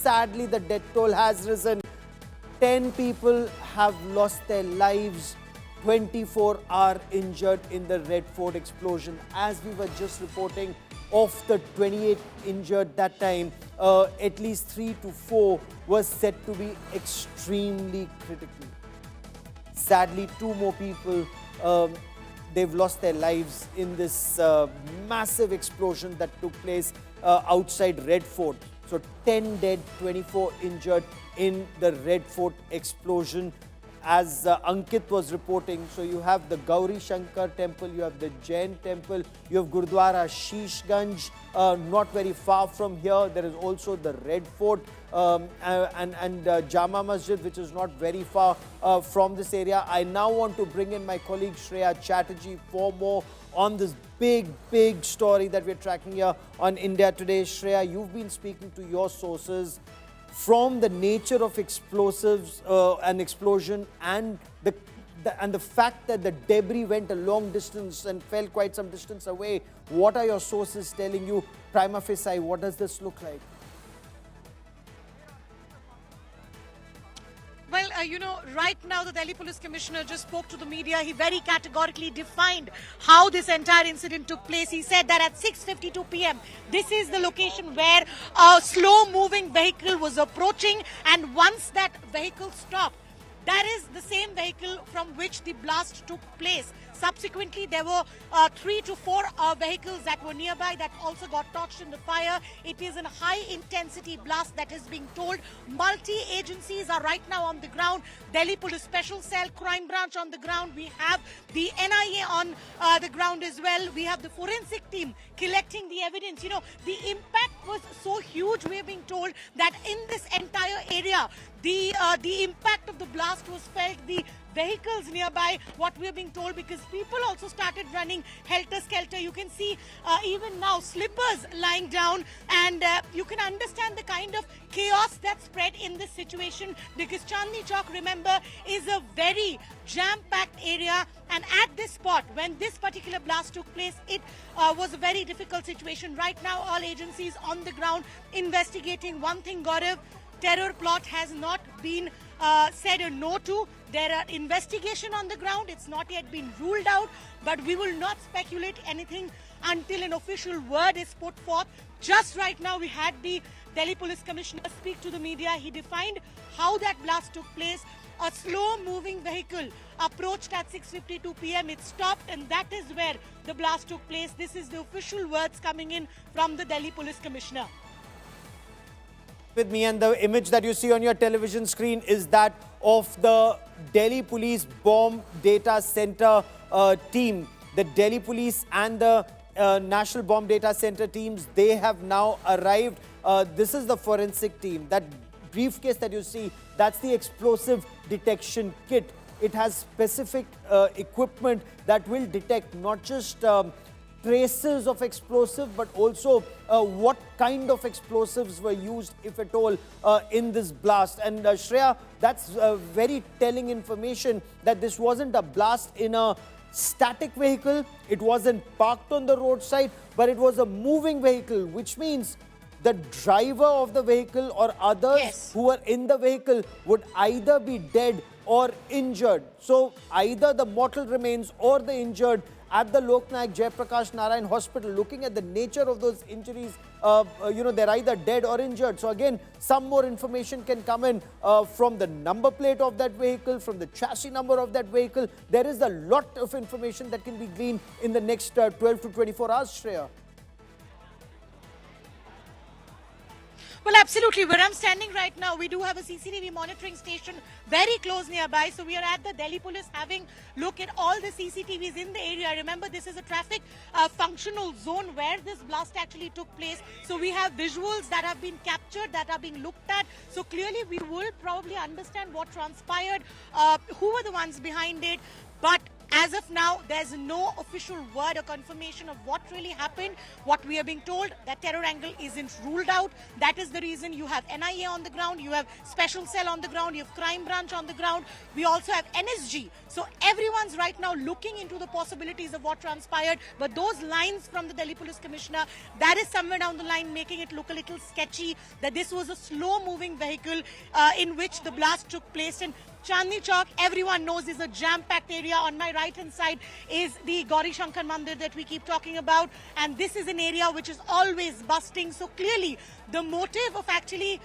sadly the death toll has risen. 10 people have lost their lives. 24 are injured in the Red Fort explosion. As we were just reporting, of the 28 injured that time, at least 3 to 4 were said to be extremely critical. Sadly, 2 more people, they've lost their lives in this massive explosion that took place outside Red Fort. So 10 dead, 24 injured in the Red Fort explosion. As Ankit was reporting, so you have the Gauri Shankar temple, you have the Jain temple, you have Gurdwara Shishganj, not very far from here. There is also the Red Fort and Jama Masjid, which is not very far from this area. I now want to bring in my colleague Shreya Chatterjee for more on this big story that we're tracking here on India Today. Shreya, you've been speaking to your sources. From the nature of explosives and explosion and the fact that the debris went a long distance and fell quite some distance away, what are your sources telling you? Prima facie, what does this look like? Well, right now the Delhi Police Commissioner just spoke to the media. He very categorically defined how this entire incident took place. He said that at 6:52 p.m., this is the location where a slow-moving vehicle was approaching, and once that vehicle stopped, that is the same vehicle from which the blast took place. Subsequently, there were 3 to 4 vehicles that were nearby that also got torched in the fire. It is a high-intensity blast that is being told. Multi-agencies are right now on the ground. Delhi Police Special Cell, Crime Branch on the ground. We have the NIA on the ground as well. We have the forensic team collecting the evidence. The impact was so huge, we're being told, that in this entire area, the impact of the blast was felt. The vehicles nearby, what we're being told, because people also started running helter-skelter. You can see even now slippers lying down, and you can understand the kind of chaos that spread in this situation, because Chandni Chowk, remember, is a very jam-packed area, and at this spot, when this particular blast took place, it was a very difficult situation. Right now, all agencies on the ground investigating. One thing, Gaurav, terror plot has not been said a no to. There are investigation on the ground. It's not yet been ruled out, but we will not speculate anything until an official word is put forth. Just right now, we had the Delhi Police Commissioner speak to the media. He defined how that blast took place. A slow-moving vehicle approached at 6:52 p.m. It stopped, and that is where the blast took place. This is the official words coming in from the Delhi Police Commissioner. With me, and the image that you see on your television screen is that of the Delhi Police Bomb Data Center team. The Delhi Police and the National Bomb Data Center teams, they have now arrived. This is the forensic team. That briefcase that you see, that's the explosive detection kit. It has specific equipment that will detect not just traces of explosive, but also what kind of explosives were used, if at all, in this blast. And Shreya, that's very telling information that this wasn't a blast in a static vehicle. It wasn't parked on the roadside, but it was a moving vehicle, which means the driver of the vehicle or others who were in the vehicle would either be dead or injured. So either the mortal remains or the injured at the Lok Nayak Jayaprakash Narayan Hospital. Looking at the nature of those injuries, they're either dead or injured. So again, some more information can come in from the number plate of that vehicle, from the chassis number of that vehicle. There is a lot of information that can be gleaned in the next 12 to 24 hours, Shreya. Well, absolutely. Where I'm standing right now, we do have a CCTV monitoring station very close nearby. So we are at the Delhi Police having look at all the CCTVs in the area. Remember, this is a traffic functional zone where this blast actually took place. So we have visuals that have been captured, that are being looked at. So clearly, we will probably understand what transpired, who were the ones behind it. But As of now, there's no official word or confirmation of what really happened. What we are being told, that terror angle isn't ruled out. That is the reason you have NIA on the ground, you have Special Cell on the ground, you have Crime Branch on the ground. We also have NSG. So everyone's right now looking into the possibilities of what transpired. But those lines from the Delhi Police Commissioner, that is somewhere down the line making it look a little sketchy, that this was a slow-moving vehicle in which the blast took place. And Chandni Chowk, everyone knows, is a jam-packed area. On my right-hand side is the Gauri Shankar Mandir that we keep talking about. And this is an area which is always busting. So clearly, the motive of actually,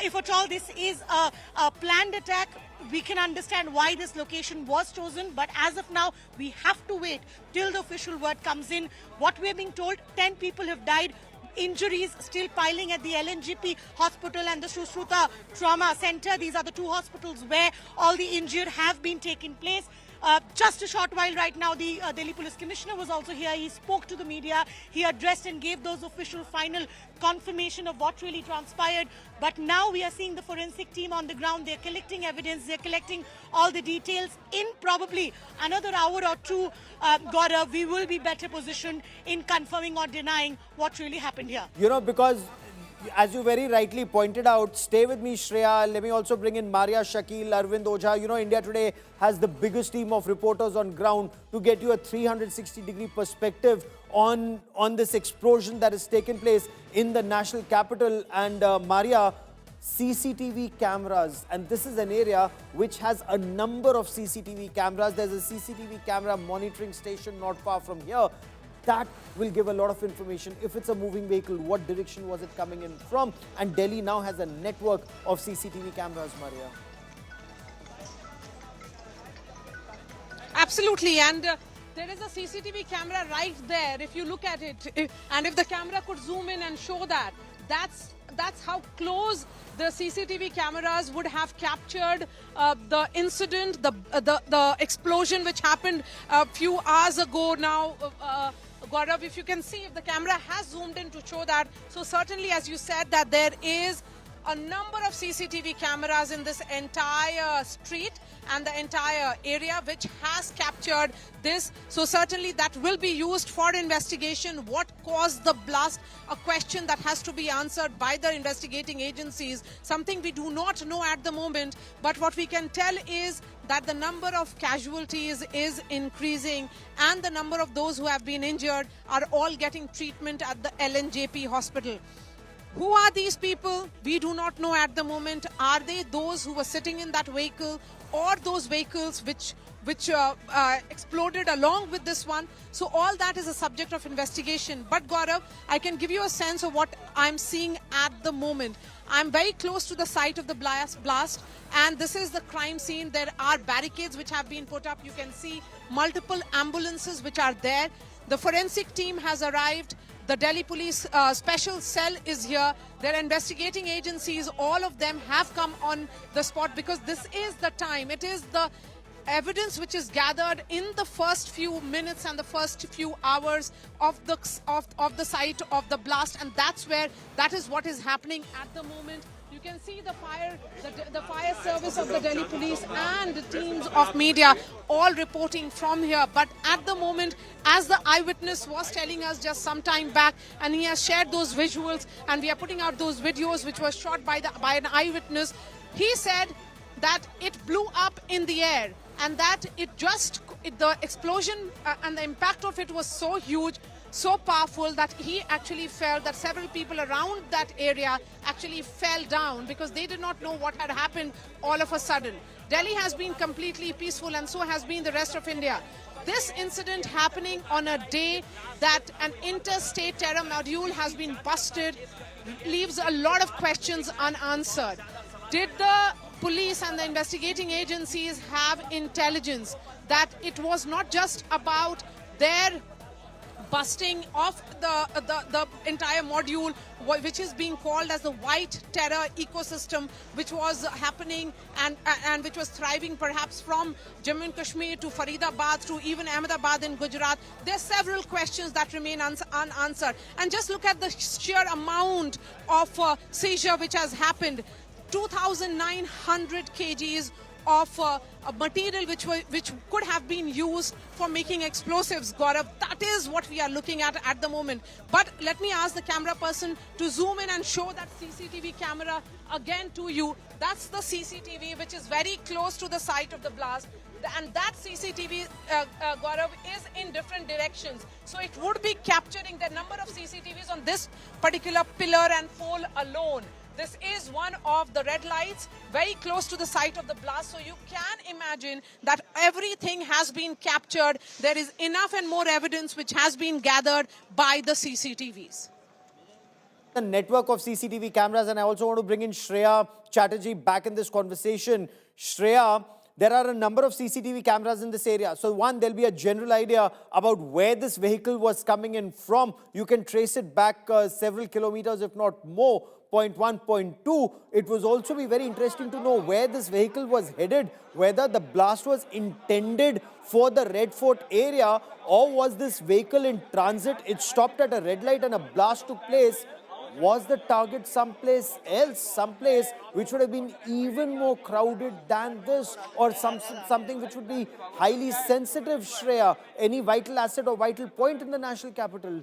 if at all this is a planned attack, we can understand why this location was chosen. But as of now, we have to wait till the official word comes in. What we're being told, 10 people have died. Injuries still piling at the LNGP hospital and the Sushruta Trauma Center. These are the two hospitals where all the injured have been taking place. Just a short while right now, the Delhi Police Commissioner was also here. He spoke to the media. He addressed and gave those official final confirmation of what really transpired. But now we are seeing the forensic team on the ground. They're collecting evidence. They're collecting all the details. In probably another hour or two, Gaurav, we will be better positioned in confirming or denying what really happened here. You know, because as you very rightly pointed out, stay with me, Shreya. Let me also bring in Maria Shakil, Arvind Ojha. You know, India Today has the biggest team of reporters on ground to get you a 360-degree perspective on this explosion that has taken place in the national capital. And Maria, CCTV cameras, and this is an area which has a number of CCTV cameras. There's a CCTV camera monitoring station not far from here. That will give a lot of information. If it's a moving vehicle, what direction was it coming in from? And Delhi now has a network of CCTV cameras, Maria. Absolutely, and there is a CCTV camera right there. If you look at it, and if the camera could zoom in and show that, that's how close the CCTV cameras would have captured the incident, the explosion which happened a few hours ago now. Gaurav, if you can see, if the camera has zoomed in to show that, so certainly, as you said, that there is a number of CCTV cameras in this entire street and the entire area which has captured this. So certainly that will be used for investigation. What caused the blast? A question that has to be answered by the investigating agencies. Something we do not know at the moment. But what we can tell is that the number of casualties is increasing and the number of those who have been injured are all getting treatment at the LNJP hospital. Who are these people? We do not know at the moment. Are they those who were sitting in that vehicle or those vehicles which exploded along with this one? So all that is a subject of investigation. But Gaurav, I can give you a sense of what I'm seeing at the moment. I'm very close to the site of the blast, and this is the crime scene. There are barricades which have been put up. You can see multiple ambulances which are there. The forensic team has arrived. The Delhi Police Special Cell is here. Their investigating agencies, all of them have come on the spot because this is the time. It is the evidence which is gathered in the first few minutes and the first few hours of the site of the blast, and that is what is happening at the moment. You can see the fire service of the Delhi Police and the teams of media all reporting from here. But at the moment, as the eyewitness was telling us just some time back, and he has shared those visuals, and we are putting out those videos which were shot by an eyewitness, he said that it blew up in the air and that the explosion and the impact of it was so huge, so powerful, that he actually felt that several people around that area actually fell down because they did not know what had happened all of a sudden. Delhi has been completely peaceful and so has been the rest of India. This incident happening on a day that an interstate terror module has been busted leaves a lot of questions unanswered. Did the police and the investigating agencies have intelligence that it was not just about their busting of the entire module, which is being called as the white terror ecosystem, which was happening and which was thriving perhaps from Jammu and Kashmir to Faridabad to even Ahmedabad in Gujarat? There are several questions that remain unanswered. And just look at the sheer amount of seizure which has happened. 2,900 kgs of a material which could have been used for making explosives, Gaurav. That is what we are looking at the moment. But let me ask the camera person to zoom in and show that CCTV camera again to you. That's the CCTV which is very close to the site of the blast. And that CCTV, Gaurav, is in different directions. So it would be capturing the number of CCTVs on this particular pillar and pole alone. This is one of the red lights very close to the site of the blast. So you can imagine that everything has been captured. There is enough and more evidence which has been gathered by the CCTVs. The network of CCTV cameras, and I also want to bring in Shreya Chatterjee back in this conversation. Shreya, there are a number of CCTV cameras in this area. So one, there'll be a general idea about where this vehicle was coming in from. You can trace it back several kilometers, if not more. Point one, point two. It was also be very interesting to know where this vehicle was headed, whether the blast was intended for the Red Fort area, or was this vehicle in transit? It stopped at a red light and a blast took place. Was the target someplace else, someplace which would have been even more crowded than this, or something which would be highly sensitive, Shreya? Any vital asset or vital point in the national capital?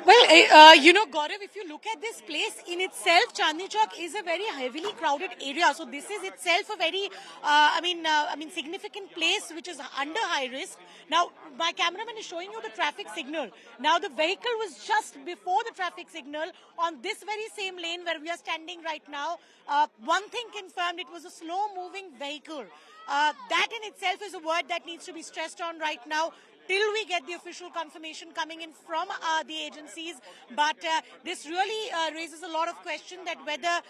Well, Gaurav, if you look at this place in itself, Chandni Chowk is a very heavily crowded area. So this is itself a very, significant place which is under high risk. Now, my cameraman is showing you the traffic signal. Now, the vehicle was just before the traffic signal on this very same lane where we are standing right now. One thing confirmed, it was a slow-moving vehicle. That in itself is a word that needs to be stressed on right now, till we get the official confirmation coming in from the agencies. But this really raises a lot of question that whether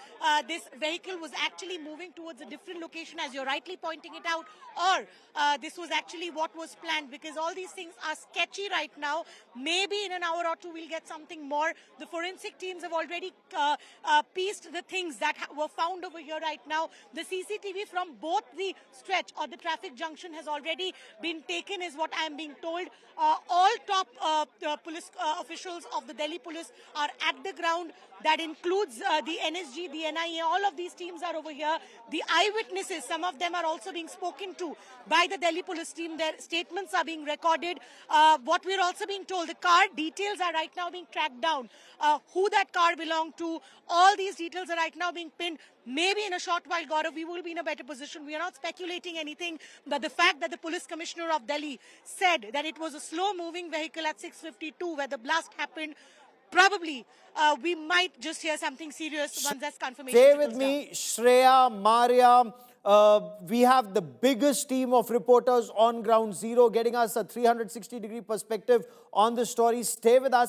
this vehicle was actually moving towards a different location, as you're rightly pointing it out, or this was actually what was planned, because all these things are sketchy right now. Maybe in an hour or two we'll get something more. The forensic teams have already pieced the things that were found over here right now. The CCTV from both the stretch or the traffic junction has already been taken, is what I am being told. All top police officials of the Delhi police are at the ground. That includes the NSG, the NIA, all of these teams are over here. The eyewitnesses, some of them are also being spoken to by the Delhi police team. Their statements are being recorded. What we're also being told, the car details are right now being tracked down. Who that car belonged to, all these details are right now being pinned. Maybe in a short while, Gaurav, we will be in a better position. We are not speculating anything, but the fact that the police commissioner of Delhi said that it was a slow-moving vehicle at 6:52 where the blast happened, probably we might just hear something serious once that's confirmation. Stay with me, Shreya, Maria. We have the biggest team of reporters on ground zero, getting us a 360-degree perspective on the story. Stay with us.